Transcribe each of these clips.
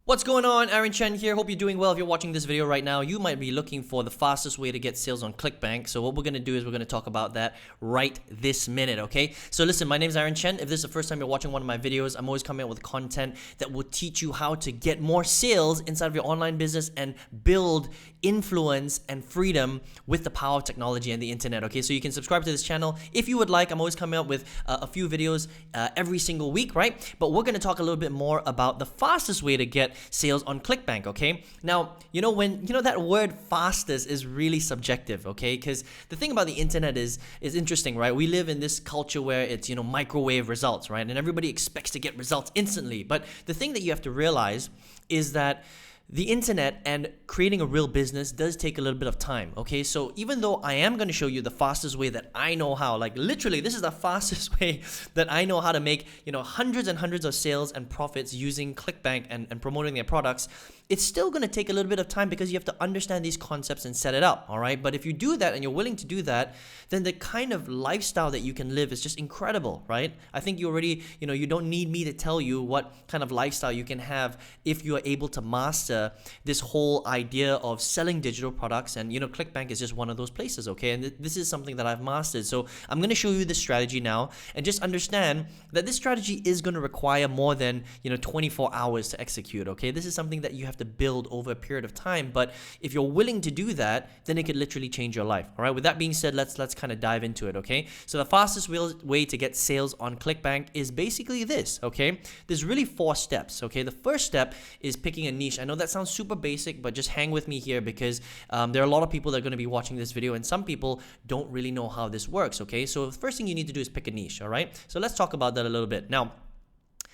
What's going on? Aaron Chen here. Hope you're doing well. If you're watching this video right now, you might be looking for the fastest way to get sales on Clickbank. So what we're going to do is we're going to talk about that right this minute, okay? So listen, my name is Aaron Chen. If this is the first time you're watching one of my videos, I'm always coming out with content that will teach you how to get more sales inside of your online business and build influence and freedom with the power of technology and the internet, okay? So you can subscribe to this channel if you would like. I'm always coming out with a few videos every single week, right? But we're going to talk a little bit more about the fastest way to get sales on Clickbank, okay? Now, that word fastest is really subjective, okay? Because the thing about the internet is interesting, right? We live in this culture where it's, microwave results, right? And everybody expects to get results instantly. But the thing that you have to realize is that the internet and creating a real business does take a little bit of time, okay? So even though I am going to show you the fastest way that I know how, like literally this is the fastest way that I know how to make, hundreds and hundreds of sales and profits using Clickbank and promoting their products, it's still going to take a little bit of time because you have to understand these concepts and set it up, all right? But if you do that and you're willing to do that, then the kind of lifestyle that you can live is just incredible, right? I think you already, you don't need me to tell you what kind of lifestyle you can have if you are able to master this whole idea of selling digital products. And Clickbank is just one of those places, okay? And this is something that I've mastered. So I'm going to show you this strategy now, and just understand that this strategy is going to require more than 24 hours to execute, okay? This is something that you have to build over a period of time, but if you're willing to do that, then it could literally change your life. All right, with that being said, let's kind of dive into it, okay? So the fastest way to get sales on Clickbank is basically this, okay? There's really 4 steps, okay? The first step is picking a niche. I know that sounds super basic, but just hang with me here because there are a lot of people that are going to be watching this video, and some people don't really know how this works, okay? So the first thing you need to do is pick a niche, all right? So let's talk about that a little bit. Now,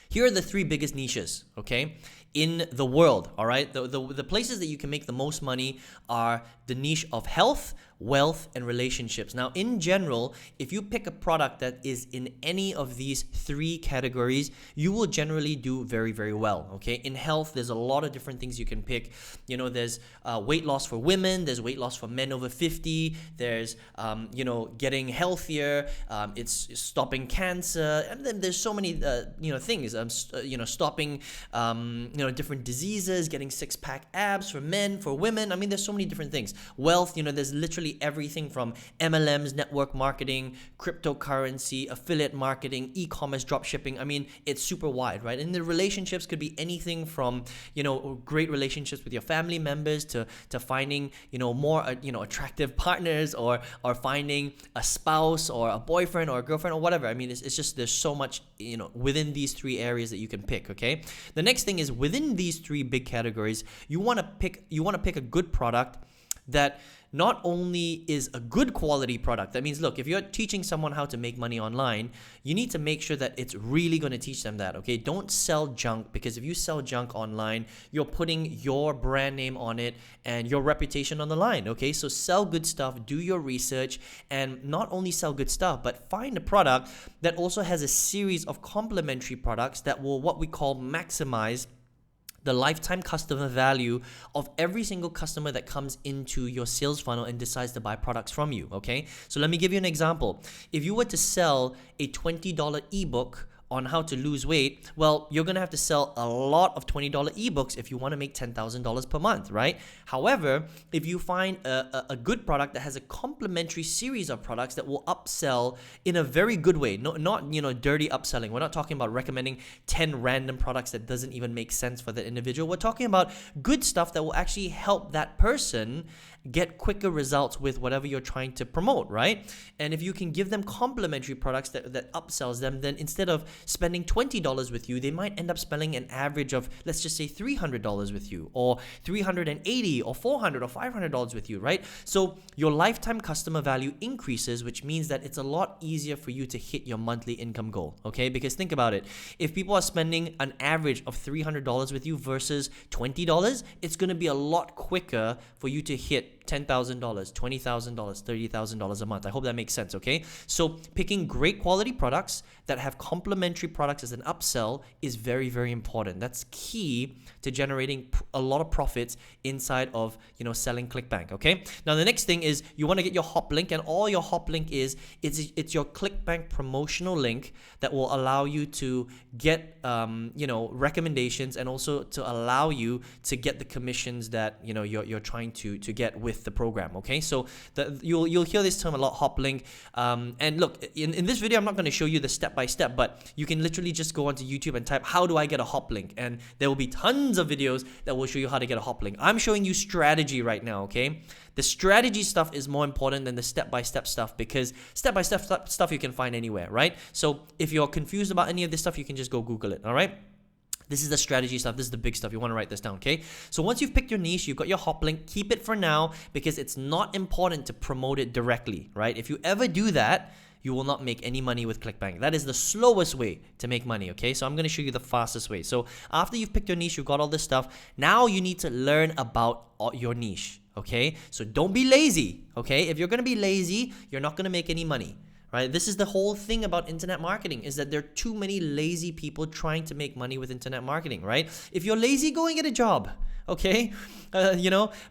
here are the 3 biggest niches, okay, in the world, all right? The places that you can make the most money are the niche of health, wealth, and relationships. Now, in general, if you pick a product that is in any of these 3 categories, you will generally do very, very well, okay? In health, there's a lot of different things you can pick. There's weight loss for women, there's weight loss for men over 50, there's, getting healthier, it's stopping cancer, and then there's so many, things, stopping, different diseases, getting 6-pack abs for men, for women. I mean, there's so many different things. Wealth, there's literally everything from MLMs, network marketing, cryptocurrency, affiliate marketing, e-commerce, drop shipping. I mean, it's super wide, right? And the relationships could be anything from, great relationships with your family members to finding, more, attractive partners or finding a spouse or a boyfriend or a girlfriend or whatever. I mean, it's just, there's so much, within these 3 areas that you can pick, okay? The next thing is within these 3 big categories, you want to pick a good product that not only is a good quality product. That means, look, if you're teaching someone how to make money online, you need to make sure that it's really going to teach them that, okay? Don't sell junk, because if you sell junk online, you're putting your brand name on it and your reputation on the line, okay? So sell good stuff, do your research, and not only sell good stuff, but find a product that also has a series of complementary products that will, what we call, maximize the lifetime customer value of every single customer that comes into your sales funnel and decides to buy products from you, okay? So let me give you an example. If you were to sell a $20 ebook on how to lose weight, well, you're going to have to sell a lot of $20 ebooks if you want to make $10,000 per month, right? However, if you find a good product that has a complementary series of products that will upsell in a very good way, not dirty upselling. We're not talking about recommending 10 random products that doesn't even make sense for that individual. We're talking about good stuff that will actually help that person get quicker results with whatever you're trying to promote, right? And if you can give them complementary products that upsells them, then instead of spending $20 with you, they might end up spending an average of, let's just say, $300 with you, or $380 or $400 or $500 with you, right? So your lifetime customer value increases, which means that it's a lot easier for you to hit your monthly income goal, okay? Because think about it. If people are spending an average of $300 with you versus $20, it's going to be a lot quicker for you to hit $10,000, $20,000, $30,000 a month. I hope that makes sense, okay? So picking great quality products that have complementary products as an upsell is very, very important. That's key to generating a lot of profits inside of, selling Clickbank, okay? Now, the next thing is you want to get your hop link, and all your hop link is, it's your Clickbank promotional link that will allow you to get, recommendations, and also to allow you to get the commissions that, you're trying to get with the program, okay? So you'll hear this term a lot, hop link. And look, in this video, I'm not going to show you the step-by-step, but you can literally just go onto YouTube and type, how do I get a hop link? And there will be tons of videos that will show you how to get a hop link. I'm showing you strategy right now, okay? The strategy stuff is more important than the step-by-step stuff, because step-by-step stuff you can find anywhere, right? So if you're confused about any of this stuff, you can just go Google it, all right? This is the strategy stuff. This is the big stuff. You want to write this down, okay? So once you've picked your niche, you've got your hop link, keep it for now, because it's not important to promote it directly, right? If you ever do that, you will not make any money with Clickbank. That is the slowest way to make money, okay? So I'm going to show you the fastest way. So after you've picked your niche, you've got all this stuff, now you need to learn about your niche, okay? So don't be lazy, okay? If you're going to be lazy, you're not going to make any money, right? This is the whole thing about internet marketing, is that there are too many lazy people trying to make money with internet marketing, right? If you're lazy, go and get a job, okay?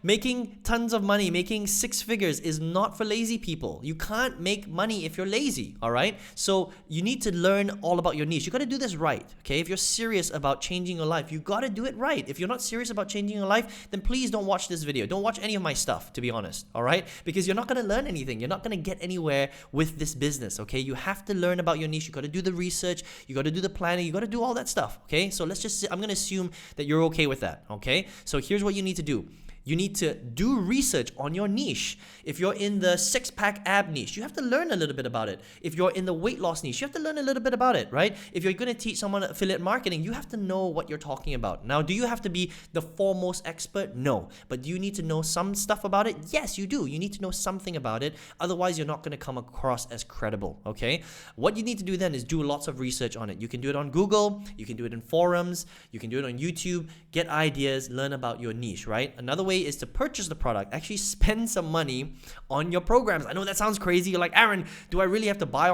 Making tons of money, making six figures is not for lazy people. You can't make money if you're lazy, all right? So you need to learn all about your niche. You got to do this right, okay? If you're serious about changing your life, you got to do it right. If you're not serious about changing your life, then please don't watch this video. Don't watch any of my stuff, to be honest, all right? Because you're not going to learn anything. You're not going to get anywhere with this business, okay? You have to learn about your niche. You got to do the research. You got to do the planning. You got to do all that stuff, okay? So I'm going to assume that you're okay with that, okay? So here's what you need to do. You need to do research on your niche. If you're in the six-pack ab niche, you have to learn a little bit about it. If you're in the weight loss niche, you have to learn a little bit about it, right? If you're going to teach someone affiliate marketing, you have to know what you're talking about. Now, do you have to be the foremost expert? No. But do you need to know some stuff about it? Yes, you do. You need to know something about it. Otherwise, you're not going to come across as credible, okay? What you need to do then is do lots of research on it. You can do it on Google. You can do it in forums. You can do it on YouTube. Get ideas. Learn about your niche, right? Another way is to purchase the product. Actually spend some money on your programs. I know that sounds crazy. You're like, Aaron, do I really have to buy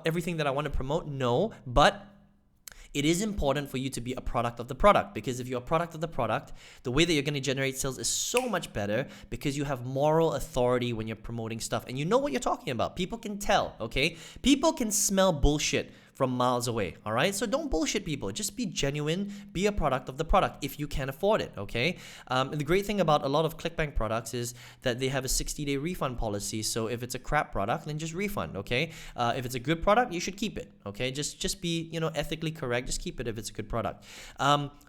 everything that I want to promote? No, but it is important for you to be a product of the product, because if you're a product of the product, the way that you're going to generate sales is so much better, because you have moral authority when you're promoting stuff and you know what you're talking about. People can tell, okay? People can smell bullshit from miles away, all right? So don't bullshit people. Just be genuine. Be a product of the product if you can afford it, okay? The great thing about a lot of Clickbank products is that they have a 60-day refund policy. So if it's a crap product, then just refund, okay? If it's a good product, you should keep it, okay? Just be, ethically correct. Just keep it if it's a good product.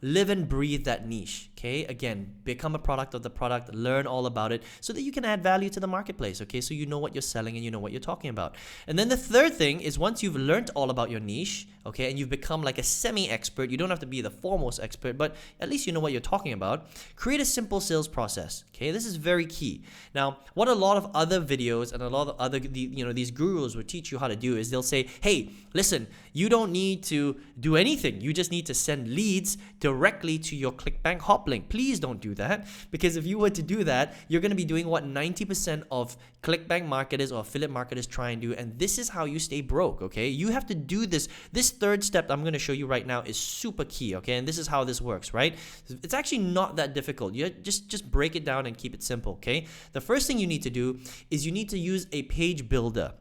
Live and breathe that niche, okay? Again, become a product of the product. Learn all about it so that you can add value to the marketplace, okay? So you know what you're selling and you know what you're talking about. And then the third thing is, once you've learned all about your niche, okay, and you've become like a semi-expert, you don't have to be the foremost expert, but at least you know what you're talking about, create a simple sales process, okay? This is very key. Now, what a lot of other videos and a lot of other, these gurus will teach you how to do is they'll say, hey, listen, you don't need to do anything. You just need to send leads directly to your Clickbank hop link. Please don't do that, because if you were to do that, you're going to be doing what 90% of Clickbank marketers or affiliate marketers try and do, and this is how you stay broke, okay? You have to do this. This third step I'm going to show you right now is super key, okay? And this is how this works, right? It's actually not that difficult. You just break it down and keep it simple, okay? The first thing you need to do is you need to use a page builder,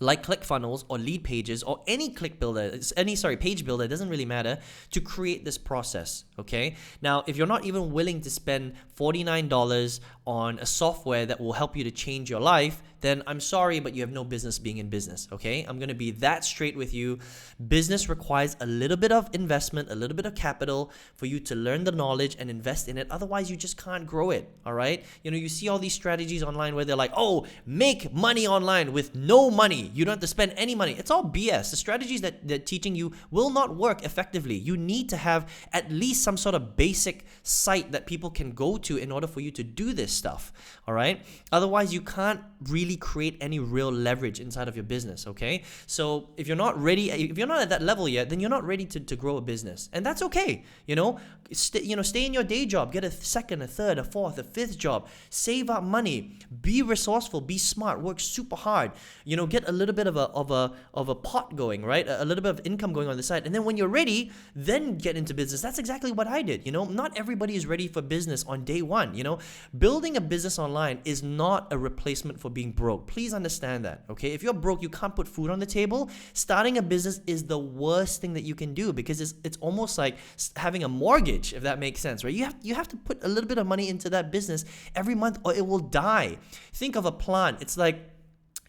like ClickFunnels or Lead Pages or any page builder, it doesn't really matter, to create this process, okay? Now, if you're not even willing to spend $49 on a software that will help you to change your life, then I'm sorry, but you have no business being in business, okay? I'm going to be that straight with you. Business requires a little bit of investment, a little bit of capital for you to learn the knowledge and invest in it. Otherwise, you just can't grow it, all right? You see all these strategies online where they're like, oh, make money online with no money. You don't have to spend any money. It's all BS. The strategies that they're teaching you will not work effectively. You need to have at least some sort of basic site that people can go to in order for you to do this stuff, all right? Otherwise, you can't really create any real leverage inside of your business, okay? So if you're not ready, if you're not at that level yet, then you're not ready to grow a business. And that's okay, stay in your day job, get a second, a third, a fourth, a fifth job, save up money, be resourceful, be smart, work super hard, get a little bit of a pot going, right? A little bit of income going on the side. And then when you're ready, then get into business. That's exactly what I did. Not everybody is ready for business on day one. Building a business online is not a replacement for being broke. Please understand that, okay? If you're broke, you can't put food on the table. Starting a business is the worst thing that you can do, because it's almost like having a mortgage, if that makes sense, right? You have to put a little bit of money into that business every month or it will die. Think of a plant. It's like,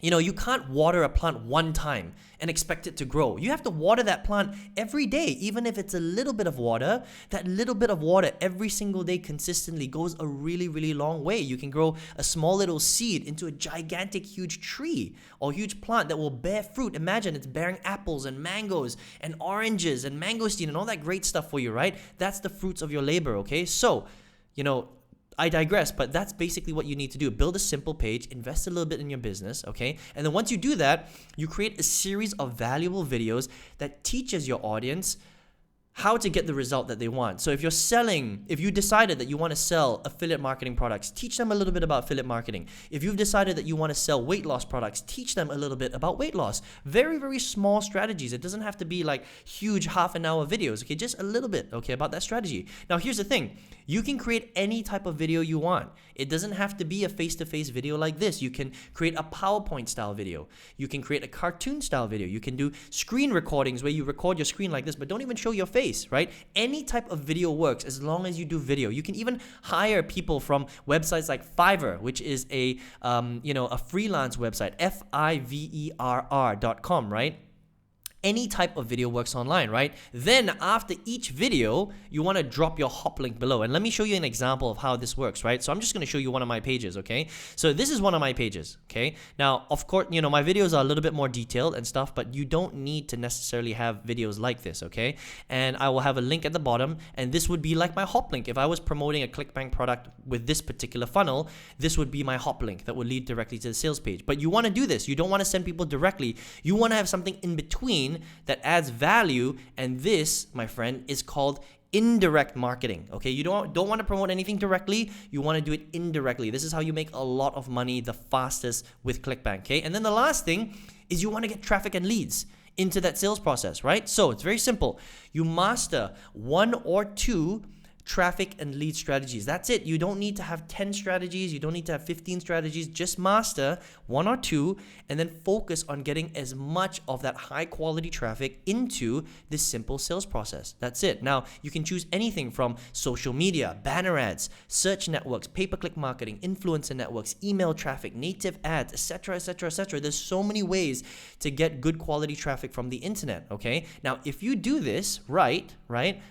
you can't water a plant one time and expect it to grow. You have to water that plant every day, even if it's a little bit of water. That little bit of water every single day consistently goes a really, really long way. You can grow a small little seed into a gigantic, huge tree or huge plant that will bear fruit. Imagine it's bearing apples and mangoes and oranges and mangosteen and all that great stuff for you, right? That's the fruits of your labor, okay? So, I digress, but that's basically what you need to do. Build a simple page, invest a little bit in your business, okay? And then once you do that, you create a series of valuable videos that teaches your audience how to get the result that they want. So if you decided that you want to sell affiliate marketing products, teach them a little bit about affiliate marketing. If you've decided that you want to sell weight loss products, teach them a little bit about weight loss. Very, very small strategies. It doesn't have to be like huge half-an-hour videos, okay? Just a little bit, okay, about that strategy. Now, here's the thing. You can create any type of video you want. It doesn't have to be a face-to-face video like this. You can create a PowerPoint style video. You can create a cartoon style video. You can do screen recordings where you record your screen like this, but don't even show your face, right? Any type of video works as long as you do video. You can even hire people from websites like Fiverr, which is a freelance website, fiverr.com, right? Any type of video works online, right? Then after each video, you want to drop your hop link below. And let me show you an example of how this works, right? So I'm just going to show you one of my pages, okay? So this is one of my pages, okay? Now, of course, my videos are a little bit more detailed and stuff, but you don't need to necessarily have videos like this, okay? And I will have a link at the bottom, and this would be like my hop link. If I was promoting a Clickbank product with this particular funnel, this would be my hop link that would lead directly to the sales page. But you want to do this. You don't want to send people directly. You want to have something in between that adds value, and this, my friend, is called indirect marketing. Okay, you don't want to promote anything directly. You want to do it indirectly. This is how you make a lot of money the fastest with Clickbank. Okay, and then the last thing is you want to get traffic and leads into that sales process, right? So it's very simple. You master 1 or 2 traffic and lead strategies. That's it. You don't need to have 10 strategies. You don't need to have 15 strategies. Just master 1 or 2 and then focus on getting as much of that high quality traffic into this simple sales process. That's it. Now, you can choose anything from social media, banner ads, search networks, pay-per-click marketing, influencer networks, email traffic, native ads, etc., etc., etc. There's so many ways to get good quality traffic from the internet, okay? Now, if you do this right,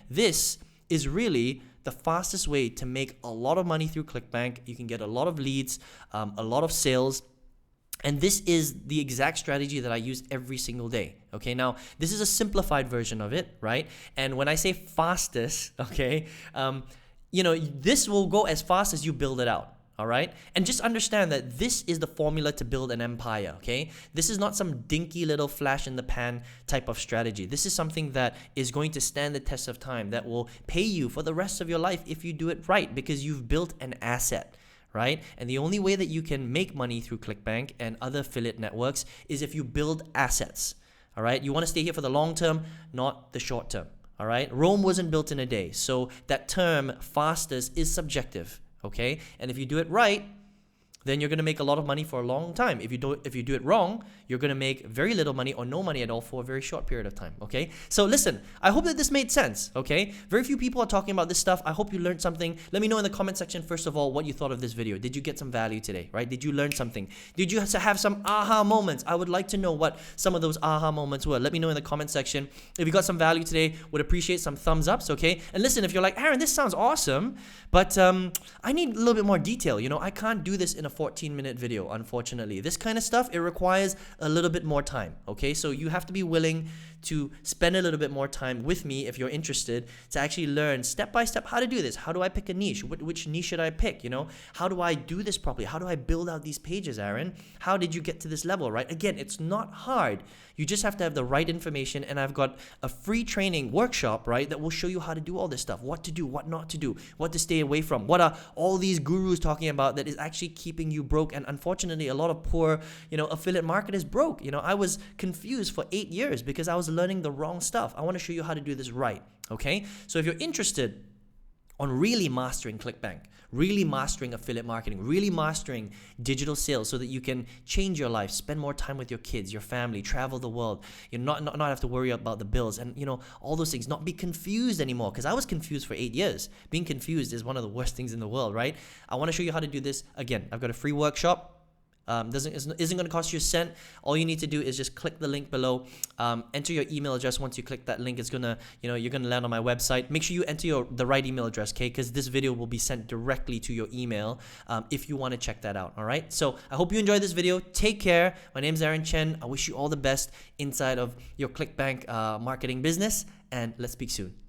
this is really the fastest way to make a lot of money through Clickbank. You can get a lot of leads, a lot of sales, and this is the exact strategy that I use every single day. Okay, now this is a simplified version of it, right? And when I say fastest, okay, this will go as fast as you build it out. All right, and just understand that this is the formula to build an empire, okay? This is not some dinky little flash in the pan type of strategy. This is something that is going to stand the test of time, that will pay you for the rest of your life if you do it right, because you've built an asset, right? And the only way that you can make money through Clickbank and other affiliate networks is if you build assets, all right? You want to stay here for the long term, not the short term, all right? Rome wasn't built in a day, so that term fastest is subjective. Okay, and if you do it right, then you're going to make a lot of money for a long time. If you do it wrong, you're going to make very little money or no money at all for a very short period of time, okay? So listen, I hope that this made sense, okay? Very few people are talking about this stuff. I hope you learned something. Let me know in the comment section, first of all, what you thought of this video. Did you get some value today, right? Did you learn something? Did you have some aha moments? I would like to know what some of those aha moments were. Let me know in the comment section. If you got some value today, would appreciate some thumbs ups, okay? And listen, if you're like, Aaron, this sounds awesome, but I need a little bit more detail. I can't do this in a 14-minute video, unfortunately. This kind of stuff, it requires a little bit more time, okay? So you have to be willing to spend a little bit more time with me if you're interested to actually learn step by step how to do this. How do I pick a niche? Which niche should I pick, How do I do this properly? How do I build out these pages, Aaron? How did you get to this level, right? Again, it's not hard. You just have to have the right information, and I've got a free training workshop, right, that will show you how to do all this stuff, what to do, what not to do, what to stay away from, what are all these gurus talking about that is actually keeping you broke. And unfortunately, a lot of poor, affiliate marketers broke. I was confused for 8 years because I was learning the wrong stuff. I want to show you how to do this right, okay? So if you're interested on really mastering Clickbank, really mastering affiliate marketing, really mastering digital sales so that you can change your life, spend more time with your kids, your family, travel the world, you not have to worry about the bills and all those things, not be confused anymore, because I was confused for 8 years. Being confused is one of the worst things in the world, right? I want to show you how to do this. Again, I've got a free workshop. Isn't going to cost you a cent. All you need to do is just click the link below, enter your email address. Once you click that link, it's gonna, you're gonna land on my website. Make sure you enter the right email address, okay? Because this video will be sent directly to your email if you want to check that out. All right. So I hope you enjoyed this video. Take care. My name is Aaron Chen. I wish you all the best inside of your Clickbank marketing business, and let's speak soon.